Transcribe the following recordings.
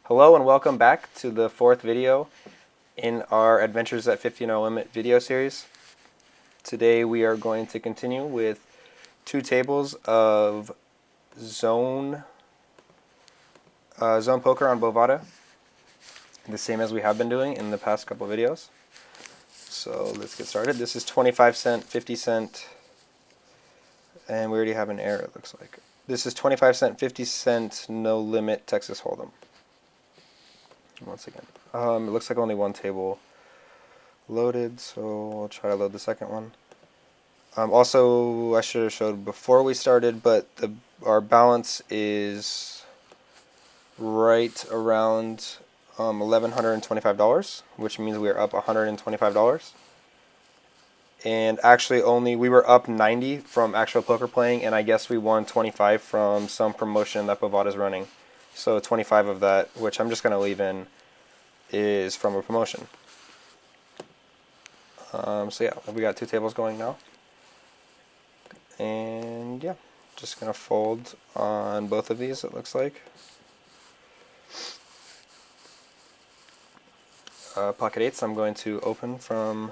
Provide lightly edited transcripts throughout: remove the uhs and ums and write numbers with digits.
Hello and welcome back to the fourth video in our Adventures at 50 No Limit video series. Today we are going to continue with two tables of zone poker on Bovada, the same as we have been doing in the past couple videos. So let's get started. This is 25 cent, 50 cent, and we already have an error, it looks like. This is 25 cent, 50 cent, no limit Texas Hold'em. Once again, it looks like only one table loaded, so I'll try to load the second one. Also, I should have showed before we started, but our balance is right around $1,125, which means we are up $125. And actually, we were up 90 from actual poker playing, and I guess we won 25 from some promotion that Bovada is running. So 25 of that, which I'm just going to leave in, is from a promotion. So yeah, we got two tables going now. And yeah, just going to fold on both of these, it looks like. Pocket eights, I'm going to open from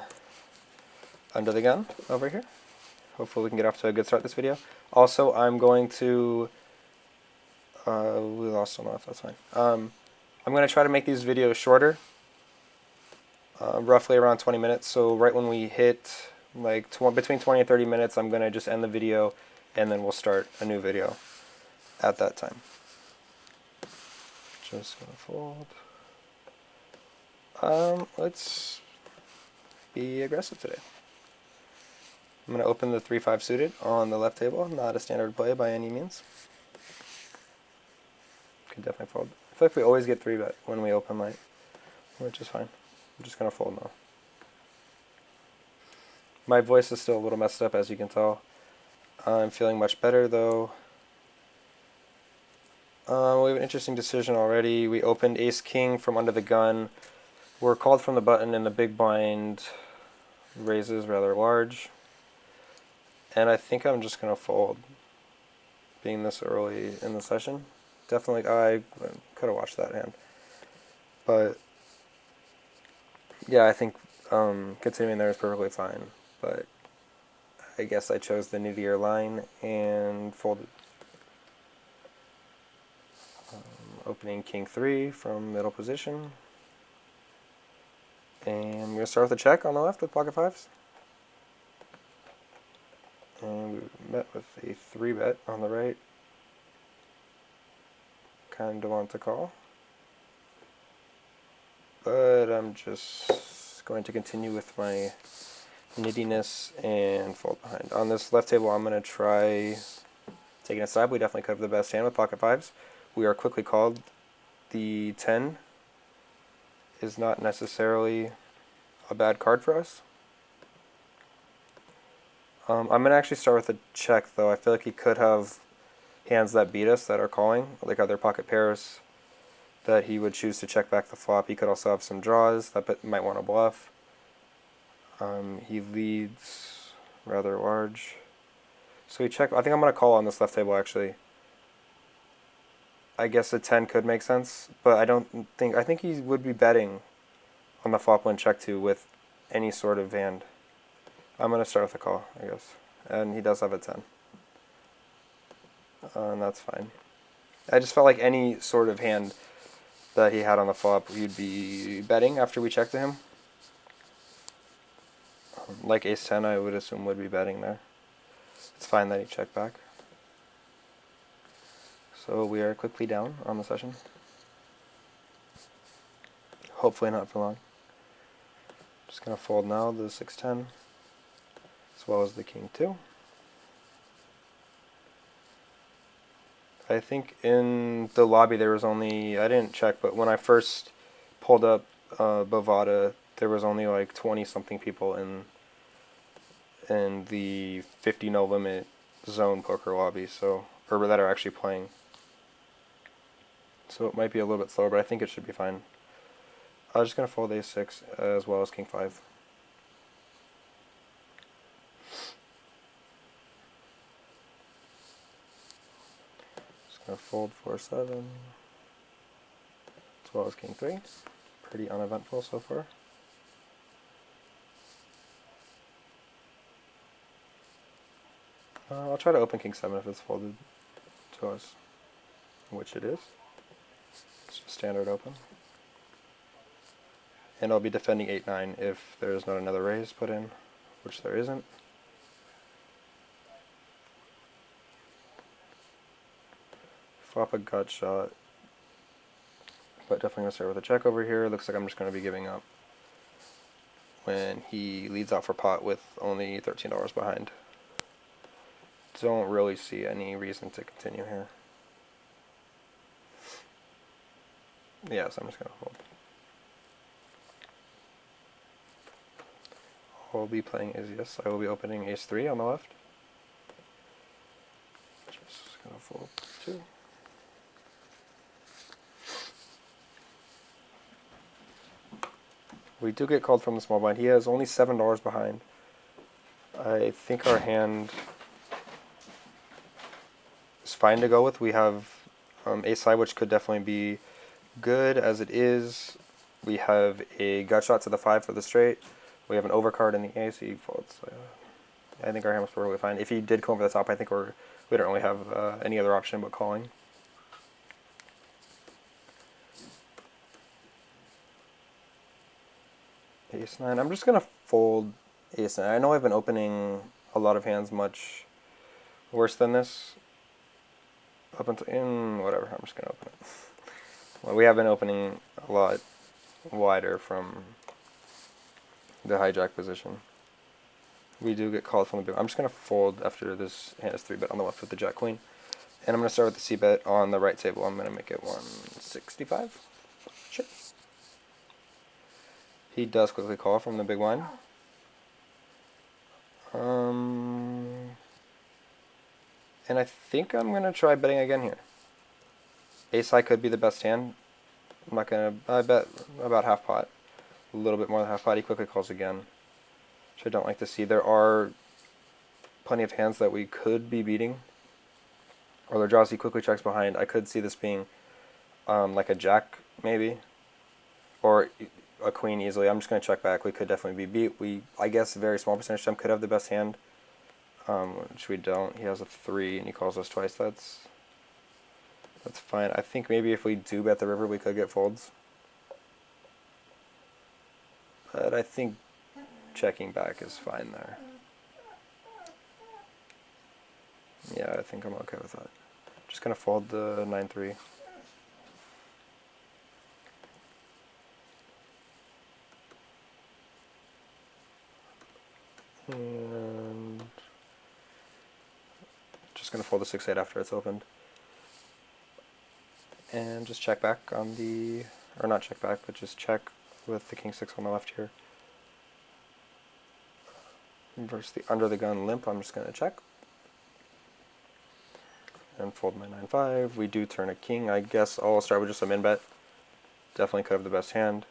under the gun over here. Hopefully we can get off to a good start this video. Also, I'm going to... we lost some off, that's fine. I'm going to try to make these videos shorter, roughly around 20 minutes. So right when we hit like between 20 and 30 minutes, I'm going to just end the video, and then we'll start a new video at that time. Just going to fold. Let's be aggressive today. I'm going to open the 3-5 suited on the left table. Not a standard play by any means. Could definitely fold. I feel like we always get 3-bet when we open light, which is fine. I'm just going to fold now. My voice is still a little messed up, as you can tell. I'm feeling much better, though. We have an interesting decision already. We opened ace-king from under the gun. We're called from the button, and the big blind raises rather large. And I think I'm just going to fold, being this early in the session. Definitely, I could have watched that hand. But, yeah, I think continuing there is perfectly fine. But I guess I chose the nittier line and folded. Opening king 3 from middle position. And we're going to start with a check on the left with pocket fives. And we met with a 3-bet on the right. Kind of want to call. But I'm just going to continue with my nittiness and fold behind. On this left table, I'm going to try taking a side. We definitely could have the best hand with pocket fives. We are quickly called. The 10 is not necessarily a bad card for us. I'm going to actually start with a check, though. I feel like he could have hands that beat us that are calling, like other pocket pairs, that he would choose to check back the flop. He could also have some draws that might want to bluff. He leads rather large. So we check. I think I'm going to call on this left table, actually. I guess a 10 could make sense, but I think he would be betting on the flop when check 2 with any sort of hand. I'm going to start with a call, I guess. And he does have a 10. And that's fine. I just felt like any sort of hand that he had on the flop, you'd be betting after we checked to him. Like ace-10, I would assume would be betting there. It's fine that he checked back. So we are quickly down on the session. Hopefully not for long. Just going to fold now the 6-10, as well as the king 2. I think in the lobby there was only, I didn't check, but when I first pulled up Bovada, there was only like 20-something people in the 50 no limit zone poker lobby, so, or that are actually playing. So it might be a little bit slower, but I think it should be fine. I'm just going to fold ace-6 as well as king 5. Just going to fold 4-7. well as king 3. Pretty uneventful so far. I'll try to open king 7 if it's folded to us, which it is. It's just standard open. And I'll be defending 8-9 if there is not another raise put in, which there isn't. Flop a gut shot, but definitely going to start with a check over here. Looks like I'm just going to be giving up when he leads out for pot with only $13 behind. Don't really see any reason to continue here. Yeah, so I'm just going to fold. I'll be playing is yes, I will be opening ace 3 on the left. Just going to fold 2. We do get called from the small blind. He has only $7 behind. I think our hand is fine to go with. We have ace high, which could definitely be good as it is. We have a gut shot to the 5 for the straight. We have an overcard in the ace. He folds. I think our hand was perfectly fine. If he did come over the top, I think we don't really have any other option but calling. Ace 9. I'm just going to fold ace 9. I know I've been opening a lot of hands much worse than this. Up until, whatever, I'm just going to open it. Well, we have been opening a lot wider from the hijack position. We do get called from the big. I'm just going to fold after this hand is 3-bet on the left with the jack queen. And I'm going to start with the c-bet on the right table. I'm going to make it 165. Sure. He does quickly call from the big blind. And I think I'm going to try betting again here. Ace high could be the best hand. I'm not going to, I bet about half pot. A little bit more than half pot. He quickly calls again, which I don't like to see. There are plenty of hands that we could be beating. Or their draws he quickly checks behind. I could see this being like a jack, maybe. Or a queen easily. I'm just going to check back. We could definitely be beat. I guess a very small percentage of time could have the best hand, which we don't. He has a 3 and he calls us twice. That's fine. I think maybe if we do bet the river, we could get folds. But I think checking back is fine there. Yeah, I think I'm okay with that. Just going to fold the 9-3. And just going to fold the 6-8 after it's opened. And just check back on the, or not check back, but just check with the king 6 on the left here. Versus the under the gun limp, I'm just going to check. And fold my 9-5. We do turn a king. I guess I'll start with just a min bet. Definitely could have the best hand.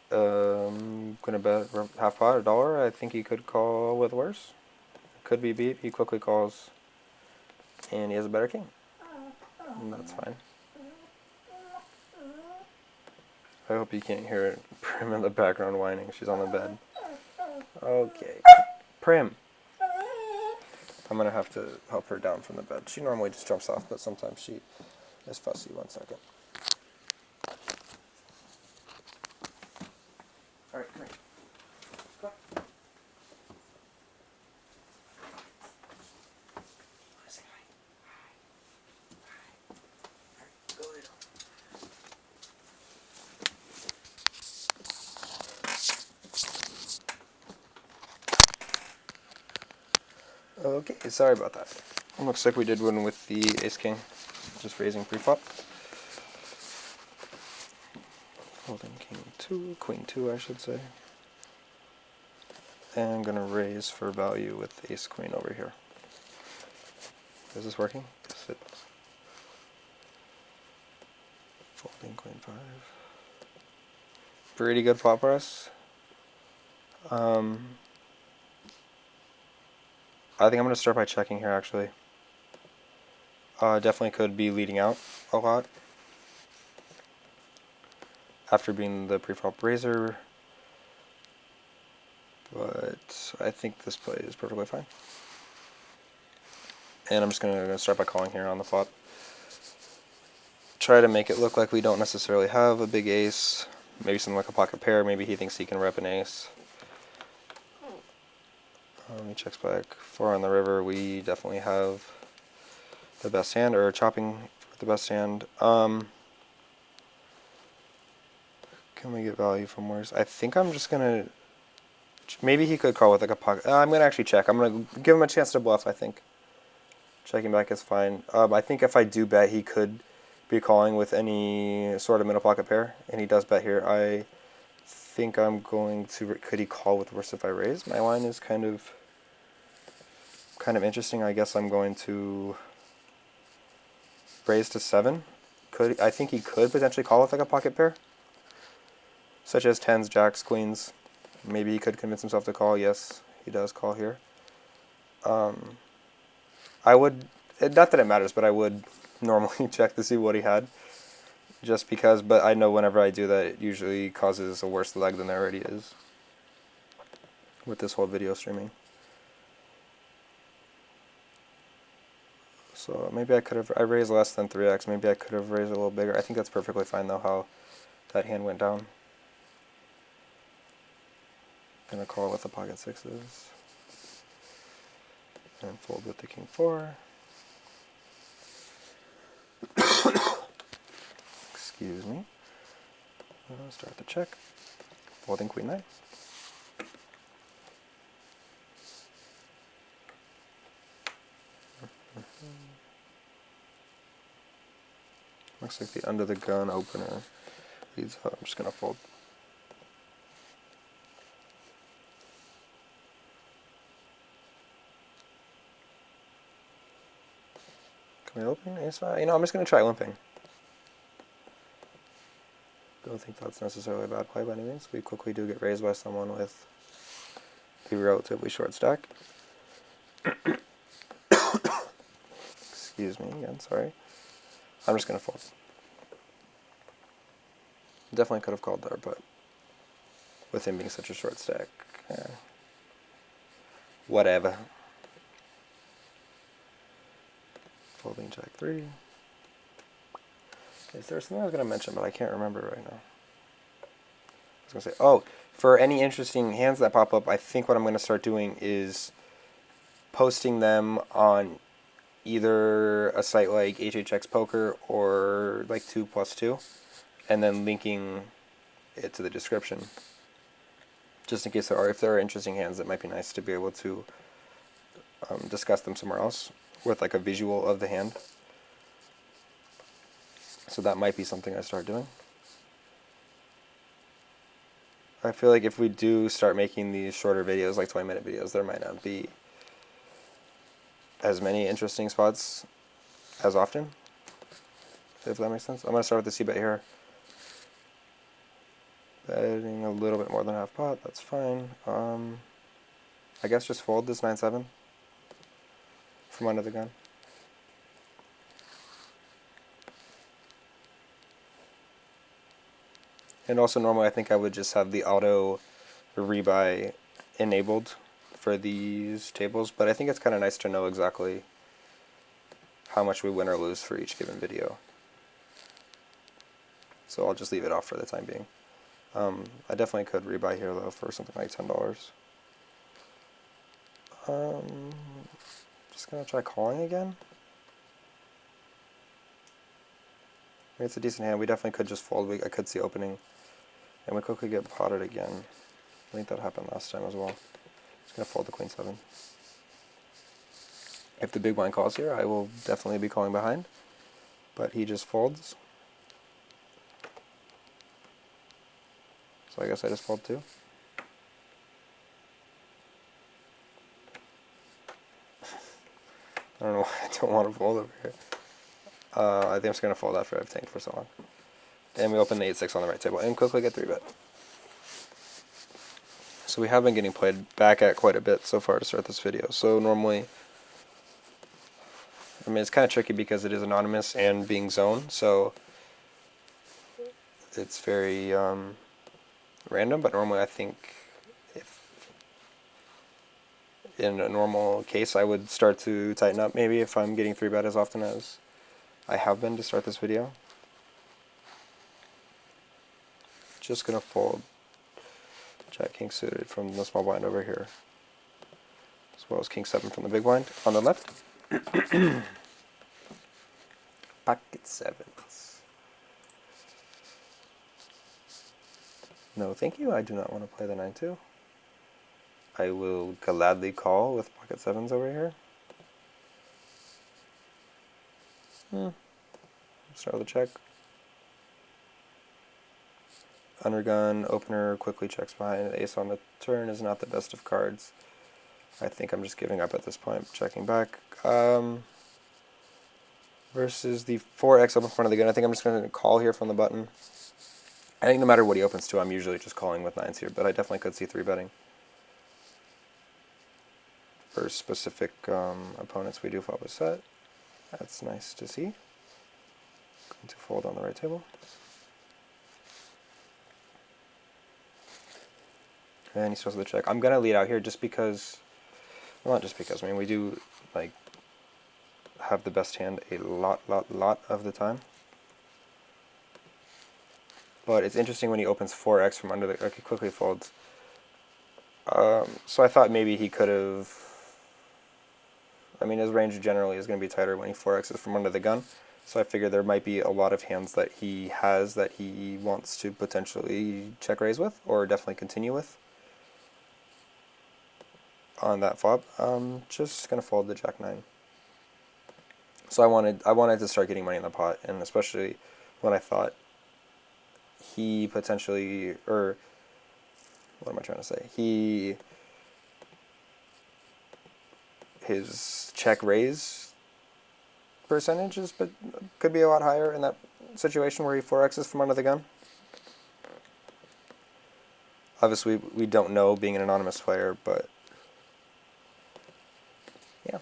Gonna bet half pot, $1. I think he could call with worse. Could be beat. He quickly calls, and he has a better king. And that's fine. I hope you can't hear Prim in the background whining. She's on the bed. Okay, Prim. I'm gonna have to help her down from the bed. She normally just jumps off, but sometimes she is fussy. 1 second. All right, come here. Come on. Say hi. Hi. All right, go lay down. Okay, sorry about that. Looks like we did win with the ace-king, just raising pre-flop. Holding king 2, queen 2 I should say. And I'm going to raise for value with ace-queen over here. Is this working? Yes, it does. Folding queen 5. Pretty good flop for us. I think I'm going to start by checking here, actually. Definitely could be leading out a lot. after being the pre-flop raiser, but I think this play is perfectly fine. And I'm just going to start by calling here on the flop. Try to make it look like we don't necessarily have a big ace. Maybe something like a pocket pair. Maybe he thinks he can rep an ace. He checks back. 4 on the river. We definitely have the best hand, or chopping for the best hand. Can we get value from worse? I think I'm just going to... Maybe he could call with like a pocket... I'm going to actually check. I'm going to give him a chance to bluff, I think. Checking back is fine. I think if I do bet, he could be calling with any sort of middle pocket pair, and he does bet here. I think I'm going to... Could he call with worse if I raise? My line is kind of interesting. I guess I'm going to raise to 7. I think he could potentially call with like a pocket pair, such as 10s, jacks, queens. Maybe he could convince himself to call. Yes, he does call here. I would, not that it matters, but I would normally check to see what he had, just because, but I know whenever I do that, it usually causes a worse leg than there already is with this whole video streaming. So maybe I could have, I raised less than 3x, maybe I could have raised a little bigger. I think that's perfectly fine though, how that hand went down. Gonna call with the pocket sixes. And fold with the king 4. Excuse me. Start the check. Folding queen 9. Looks like the under the gun opener leads up. I'm just gonna fold. Can we open ace 5? You know, I'm just gonna try limping. Don't think that's necessarily a bad play by any means. We quickly do get raised by someone with a relatively short stack. Excuse me again, sorry. I'm just going to fold. Definitely could have called there, but with him being such a short stack, whatever. Folding jack 3. Is there something I was going to mention, but I can't remember right now. I was going to say, oh, for any interesting hands that pop up, I think what I'm going to start doing is posting them on either a site like HHX Poker or like 2+2, and then linking it to the description, just in case if there are interesting hands that might be nice to be able to discuss them somewhere else with like a visual of the hand. So that might be something I start doing. I feel like if we do start making these shorter videos, like 20-minute videos, there might not be as many interesting spots as often, if that makes sense. I'm going to start with the c-bet here. Betting a little bit more than half pot, that's fine. I guess just fold this 9-7 from under the gun. And also normally I think I would just have the auto rebuy enabled for these tables, but I think it's kind of nice to know exactly how much we win or lose for each given video. So I'll just leave it off for the time being. I definitely could rebuy here though for something like $10. Just gonna try calling again. I mean, it's a decent hand. We definitely could just fold. I could see opening, and we quickly get potted again. I think that happened last time as well. Just gonna fold the queen 7. If the big blind calls here, I will definitely be calling behind, but he just folds. So I guess I just fold too. I don't know why I don't want to fold over here. I think I'm just going to fold after I've tanked for so long. And we open the 8-6 on the right table and quickly get 3-bet. So we have been getting played back at quite a bit so far to start this video. So normally, I mean, it's kind of tricky because it is anonymous and being zoned. So it's very random, but normally I think if in a normal case I would start to tighten up maybe if I'm getting 3-bet as often as I have been to start this video. Just gonna fold Jack King suited from the small blind over here, as well as King 7 from the big blind on the left. Pocket 7s. No, thank you. I do not want to play the 9-2. I will gladly call with pocket 7s over here. Start with a check. Undergun, opener, quickly checks behind. Ace on the turn is not the best of cards. I think I'm just giving up at this point, checking back. Versus the 4x up in front of the gun. I think I'm just going to call here from the button. I think no matter what he opens to, I'm usually just calling with 9s here, but I definitely could see 3-betting. For specific opponents, we do flop a set. That's nice to see. Going to fold on the right table. And he starts with a check. I'm going to lead out here just because, well, not just because, I mean, we do, like, have the best hand a lot of the time. But it's interesting when he opens 4x from under the, he quickly folds. So I thought maybe he could have, I mean, his range generally is going to be tighter when he 4x's from under the gun. So I figured there might be a lot of hands that he has that he wants to potentially check raise with, or definitely continue with on that flop. Just going to fold the Jack 9. So I wanted to start getting money in the pot, and especially when I thought he potentially, or what am I trying to say? His check raise percentage could be a lot higher in that situation where he 4x's from under the gun. Obviously, we don't know being an anonymous player, but yeah.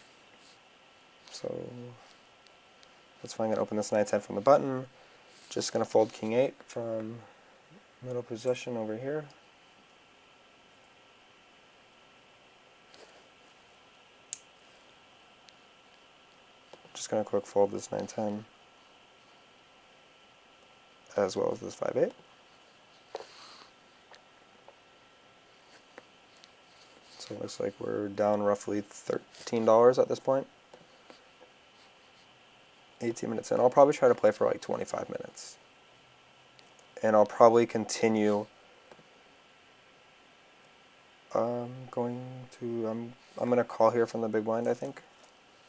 So that's fine. I'm going to open this 9-10 from the button. Just going to fold King 8 from middle position over here. Just going to quick fold this 9-10 as well as this 5-8. So it looks like we're down roughly $13 at this point. 18 minutes in. I'll probably try to play for like 25 minutes. And I'll probably continue I'm going to call here from the big blind, I think,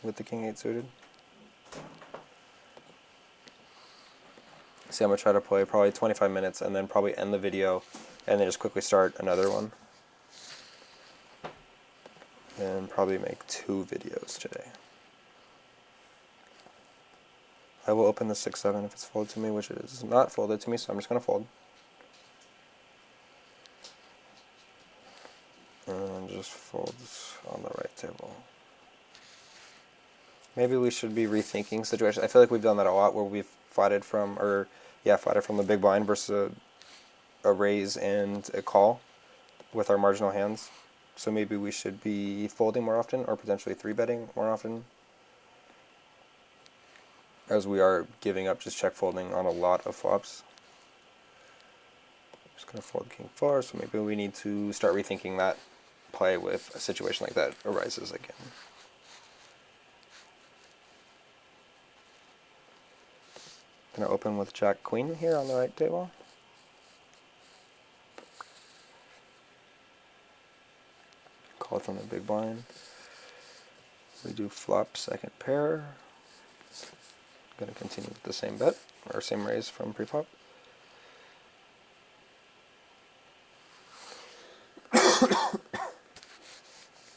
with the King 8 suited. See, I'm going to try to play probably 25 minutes and then probably end the video and then just quickly start another one. And probably make 2 videos today. I will open the 6-7 if it's folded to me, which it is not folded to me, so I'm just going to fold. And just fold on the right table. Maybe we should be rethinking situations. I feel like we've done that a lot where we've flatted from the big blind versus a raise and a call with our marginal hands. So maybe we should be folding more often or potentially 3-betting more often, as we are giving up just check folding on a lot of flops. Just going to fold King 4, so maybe we need to start rethinking that play with a situation like that arises again. Going to open with Jack Queen here on the right table. Call from the big blind. We do flop second pair. Going to continue with the same bet, or same raise from pre-flop.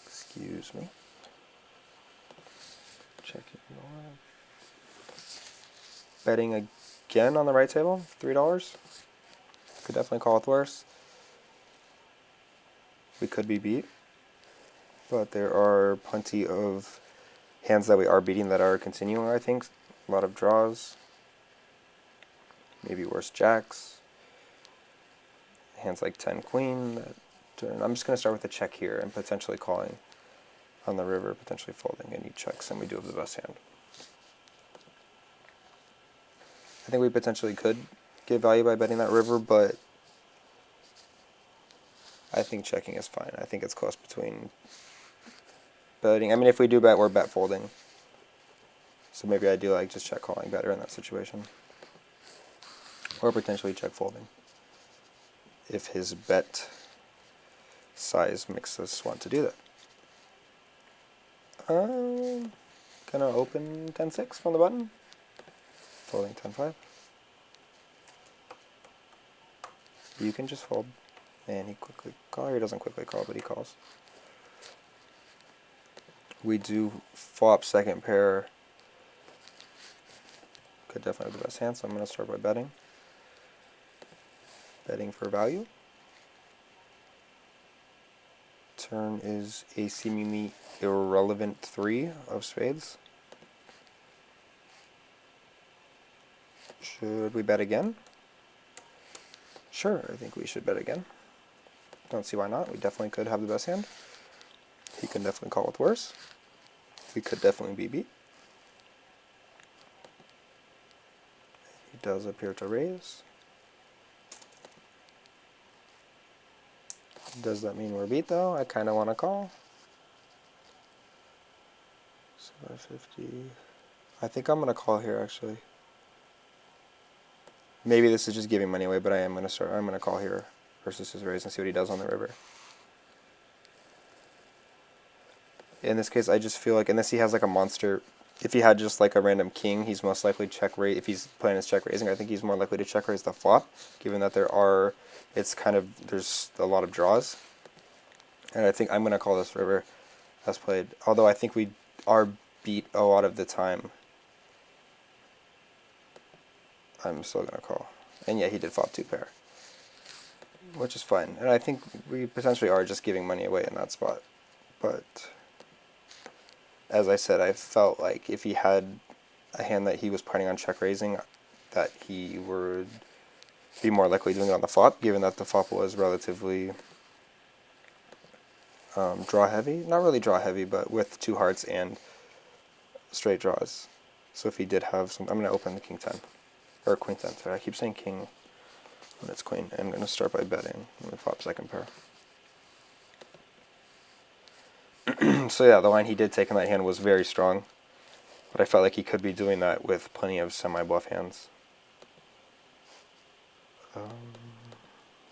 Excuse me. Check it live. Betting again on the right table, $3. Could definitely call with worse. We could be beat, but there are plenty of hands that we are beating that are continuing, I think. A lot of draws, maybe worse jacks. hands like 10 queen that turn. I'm just going to start with a check here and potentially calling on the river, potentially folding any checks, and we do have the best hand. I think we potentially could get value by betting that river, but I think checking is fine. I think it's close between betting. I mean, if we do bet, we're bet folding. So maybe I do like just check calling better in that situation. Or potentially check folding, if his bet size makes us want to do that. Gonna open 10-6 from the button, folding 10-5. You can just fold, and he quickly calls. He doesn't quickly call, but he calls. We do flop second pair. Could definitely have the best hand, so I'm going to start by betting. Betting for value. Turn is a seemingly irrelevant 3 of spades. Should we bet again? Sure, I think we should bet again. Don't see why not. We definitely could have the best hand. He can definitely call with worse. We could definitely be beat. He does appear to raise. Does that mean we're beat though? I kind of want to call. 750. I think I'm going to call here actually. Maybe this is just giving money away, but I'm going to call here versus his raise and see what he does on the river. In this case, I just feel like, unless he has like a monster, if he had just like a random king, he's most likely check raise. If he's playing his check raising, I think he's more likely to check raise the flop, given that there's a lot of draws. And I think I'm going to call this river as played, although I think we are beat a lot of the time. I'm still going to call. And yeah, he did flop 2 pair, which is fine. And I think we potentially are just giving money away in that spot. But as I said, I felt like if he had a hand that he was planning on check raising, that he would be more likely doing it on the flop, given that the flop was relatively draw heavy. Not really draw heavy, but with 2 hearts and straight draws. So if he did have some, I'm going to open the king 10. Or queen 10, sorry. I keep saying king when it's queen. And I'm going to start by betting. Let me flop second pair. So yeah, the line he did take in that hand was very strong. But I felt like he could be doing that with plenty of semi-bluff hands.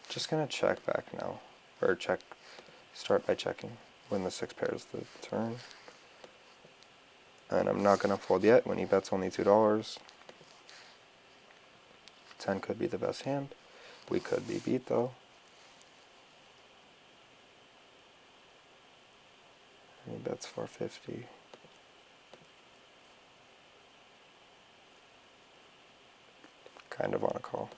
Just going to check back now. Or start by checking when the 6 pairs the turn. And I'm not going to fold yet when he bets only $2. 10 could be the best hand. We could be beat though. And he bets 450. Kind of want to call.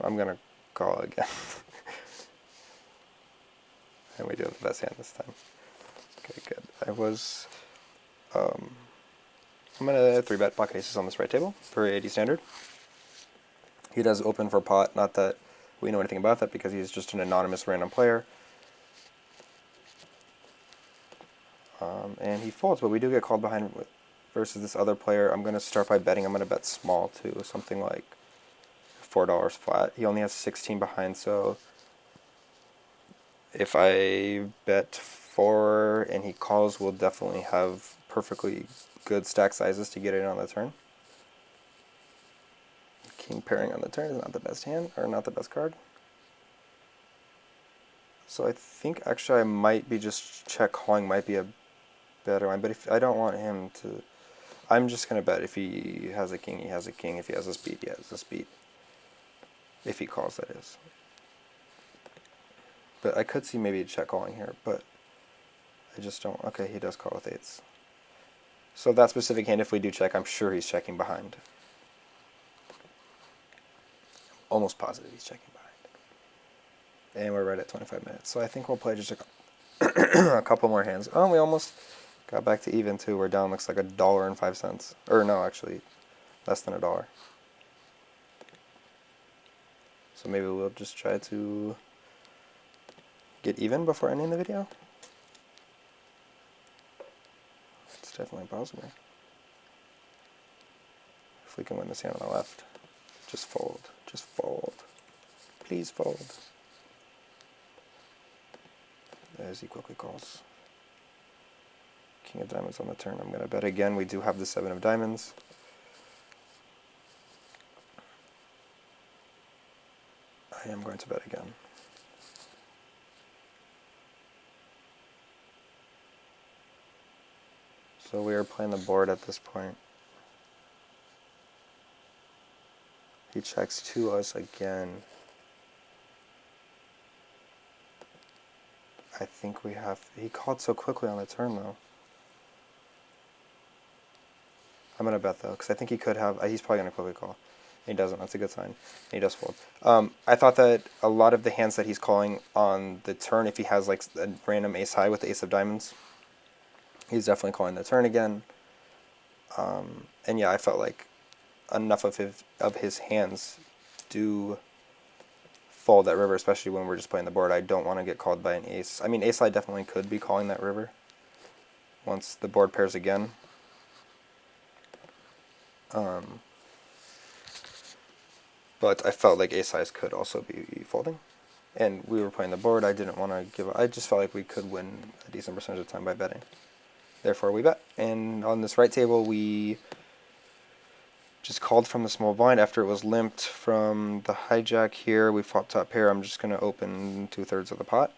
I'm going to call again. And we do have the best hand this time. Okay, good. I'm going to 3-bet pocket aces on this right table for 80 standard. He does open for pot, not that we know anything about that because he's just an anonymous random player. And he folds, but we do get called behind versus this other player. I'm going to start by betting. I'm going to bet small too, something like $4 flat. He only has 16 behind, so if I bet 4 and he calls, we'll definitely have perfectly good stack sizes to get it on the turn. King pairing on the turn is not the best hand, or not the best card. So I think actually I might be just check calling might be a better line, but if I don't want him to, I'm just going to bet if he has a king, he has a king. If he has a speed, he has a speed. If he calls, that is. But I could see maybe a check calling here, but I just don't. Okay, he does call with 8s. So that specific hand, if we do check, I'm sure he's checking behind. Almost positive he's checking behind. And we're right at 25 minutes. So I think we'll play just a couple more hands. Oh, we almost got back to even too. We're down, looks like $1.05. Or no, actually, less than $1. So maybe we'll just try to get even before ending the video. It's definitely possible. If we can win this hand on the left. Just fold. Just fold. Please fold. As he quickly calls. King of diamonds on the turn. I'm going to bet again. We do have the 7 of diamonds. I am going to bet again. So we are playing the board at this point. He checks to us again. I think we have... He called so quickly on the turn, though. I'm going to bet, though, because I think he could have... He's probably going to quickly call. He doesn't. That's a good sign. He does fold. I thought that a lot of the hands that he's calling on the turn, if he has like a random ace high with the ace of diamonds, he's definitely calling the turn again. And yeah, I felt like enough of his hands do fold that river, especially when we're just playing the board. I don't want to get called by an ace. I mean, ace high definitely could be calling that river once the board pairs again. But I felt like ace highs could also be folding. And we were playing the board. I didn't want to give up. I just felt like we could win a decent percentage of the time by betting. Therefore, we bet. And on this right table, we just called from the small blind after it was limped from the hijack here. We flop top pair. I'm just going to open 2/3 of the pot.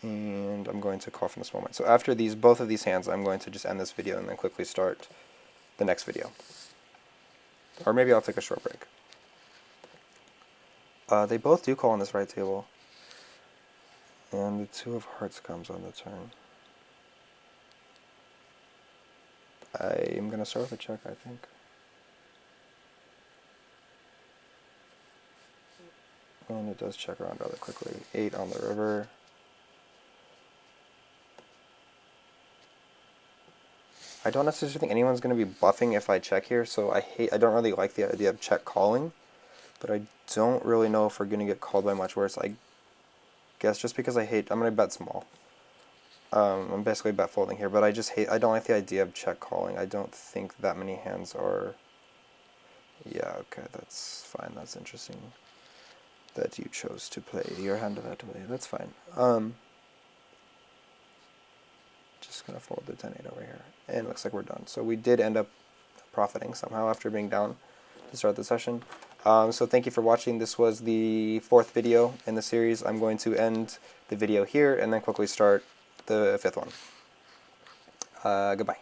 And I'm going to call from the small blind. So after both of these hands, I'm going to just end this video and then quickly start the next video. Or maybe I'll take a short break. They both do call on this right table. And the 2 of hearts comes on the turn. I am going to start with a check, I think. And it does check around rather quickly. 8 on the river. I don't necessarily think anyone's going to be bluffing if I check here, so I don't really like the idea of check calling, but I don't really know if we're going to get called by much worse. I guess just because I'm going to bet small. I'm basically bet folding here, but I don't like the idea of check calling. I don't think that many hands are... Yeah, okay, that's fine. That's interesting that you chose to play your hand that way. That's fine. Just going to fold the 10-8 over here. And it looks like we're done. So we did end up profiting somehow after being down to start the session. So thank you for watching. This was the 4th video in the series. I'm going to end the video here and then quickly start the 5th one. Goodbye.